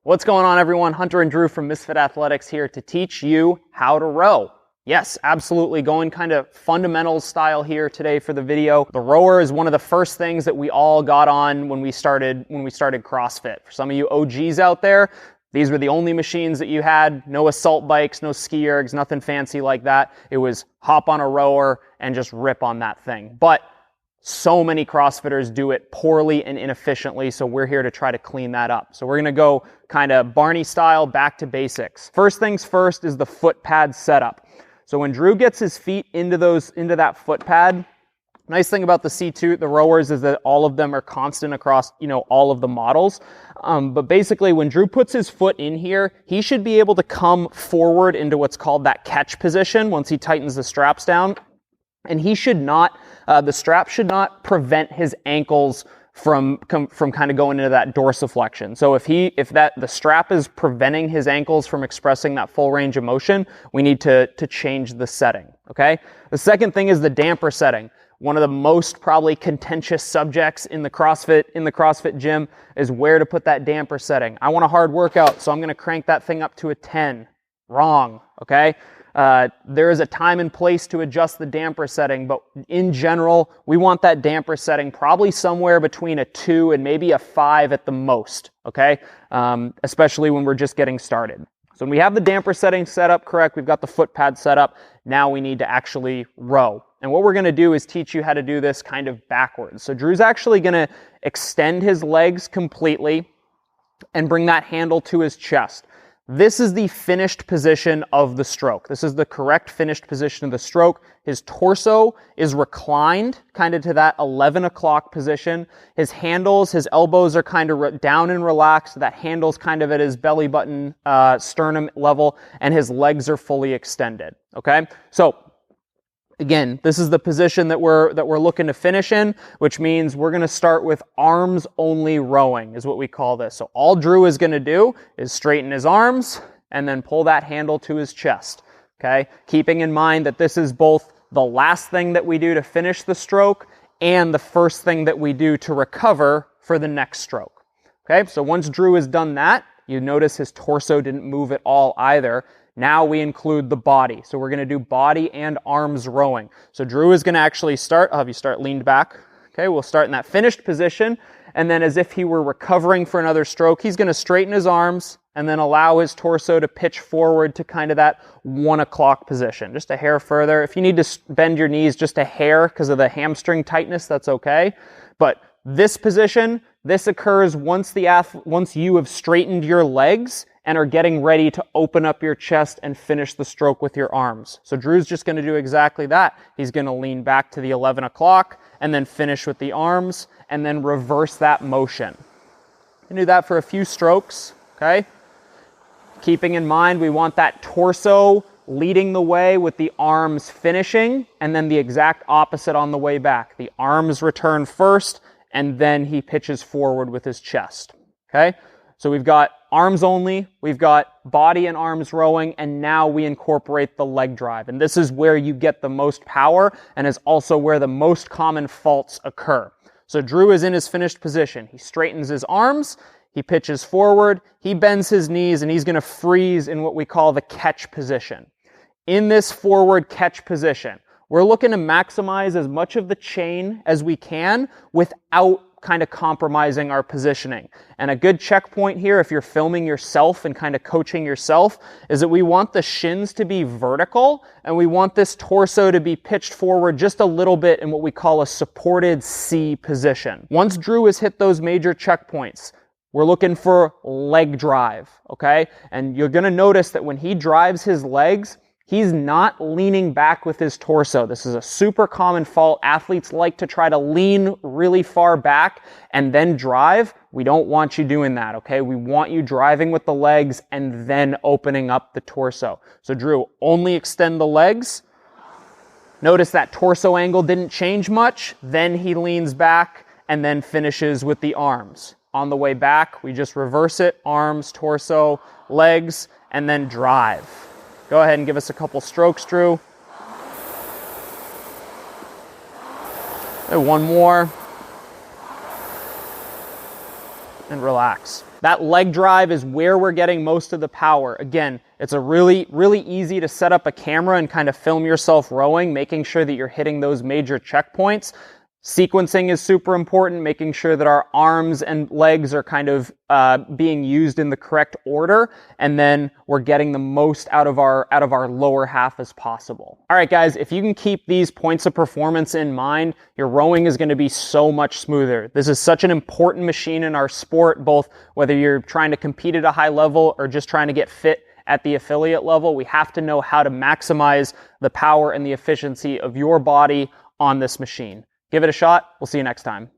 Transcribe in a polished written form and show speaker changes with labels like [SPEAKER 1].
[SPEAKER 1] What's going on, everyone? Hunter and Drew from Misfit Athletics here to teach you how to row. Yes, absolutely. Going kind of fundamentals style here today for the video. The rower is one of the first things that we all got on when we started CrossFit. For some of you OGs out there, these were the only machines that you had. No assault bikes, no ski ergs, nothing fancy like that. It was hop on a rower and just rip on that thing. But so many CrossFitters do it poorly and inefficiently, so we're here to try to clean that up. So we're gonna go kind of Barney style, back to basics. First things first is the foot pad setup. So when Drew gets his feet into that foot pad, nice thing about the C2, the rowers, is that all of them are constant across, all of the models. But basically when Drew puts his foot in here, he should be able to come forward into what's called that catch position once he tightens the straps down. And he should not, the strap should not prevent his ankles from kind of going into that dorsiflexion. So if the strap is preventing his ankles from expressing that full range of motion, we need to change the setting, okay? The second thing is the damper setting. One of the most probably contentious subjects in the CrossFit gym is where to put that damper setting. I want a hard workout, so I'm gonna crank that thing up to a 10. Wrong, okay? There is a time and place to adjust the damper setting, but in general, we want that damper setting probably somewhere between a 2 and maybe a 5 at the most, okay? Especially when we're just getting started. So when we have the damper setting set up correct, we've got the foot pad set up, now we need to actually row. And what we're gonna do is teach you how to do this kind of backwards. So Drew's actually gonna extend his legs completely and bring that handle to his chest. This is the finished position of the stroke. This is the correct finished position of the stroke. His torso is reclined kind of to that 11 o'clock position. His handles, his elbows are kind of down and relaxed. That handle's kind of at his belly button, sternum level, and his legs are fully extended, okay? So again, this is the position that we're looking to finish in, which means we're gonna start with arms only rowing is what we call this. So all Drew is gonna do is straighten his arms and then pull that handle to his chest, okay? Keeping in mind that this is both the last thing that we do to finish the stroke and the first thing that we do to recover for the next stroke, okay? So once Drew has done that, you notice his torso didn't move at all either. Now we include the body. So we're going to do body and arms rowing. So Drew is going to actually start, I'll have you start leaned back. Okay, we'll start in that finished position. And then as if he were recovering for another stroke, he's going to straighten his arms and then allow his torso to pitch forward to kind of that 1 o'clock position. Just a hair further. If you need to bend your knees just a hair because of the hamstring tightness, that's okay. But this position, this occurs once you have straightened your legs and are getting ready to open up your chest and finish the stroke with your arms. So Drew's just gonna do exactly that. He's gonna lean back to the 11 o'clock and then finish with the arms and then reverse that motion. You can do that for a few strokes, okay? Keeping in mind, we want that torso leading the way with the arms finishing, and then the exact opposite on the way back. The arms return first, and then he pitches forward with his chest, okay? So we've got arms only, we've got body and arms rowing, and now we incorporate the leg drive. And this is where you get the most power and is also where the most common faults occur. So Drew is in his finished position. He straightens his arms, he pitches forward, he bends his knees, and he's gonna freeze in what we call the catch position. In this forward catch position, we're looking to maximize as much of the chain as we can without kind of compromising our positioning. And a good checkpoint here, if you're filming yourself and kind of coaching yourself, is that we want the shins to be vertical and we want this torso to be pitched forward just a little bit in what we call a supported C position. Once Drew has hit those major checkpoints, we're looking for leg drive, okay? And you're gonna notice that when he drives his legs, he's not leaning back with his torso. This is a super common fault. Athletes like to try to lean really far back and then drive. We don't want you doing that, okay? We want you driving with the legs and then opening up the torso. So Drew, only extend the legs. Notice that torso angle didn't change much. Then he leans back and then finishes with the arms. On the way back, we just reverse it, arms, torso, legs, and then drive. Go ahead and give us a couple strokes, Drew. And one more. and relax. That leg drive is where we're getting most of the power. Again, it's a really easy to set up a camera and kind of film yourself rowing, making sure that you're hitting those major checkpoints. Sequencing is super important, making sure that our arms and legs are kind of being used in the correct order, and then we're getting the most out of our lower half as possible. All right, guys, if you can keep these points of performance in mind, your rowing is going to be so much smoother. This is such an important machine in our sport, both whether you're trying to compete at a high level or just trying to get fit at the affiliate level. We have to know how to maximize the power and the efficiency of your body on this machine. Give it a shot. We'll see you next time.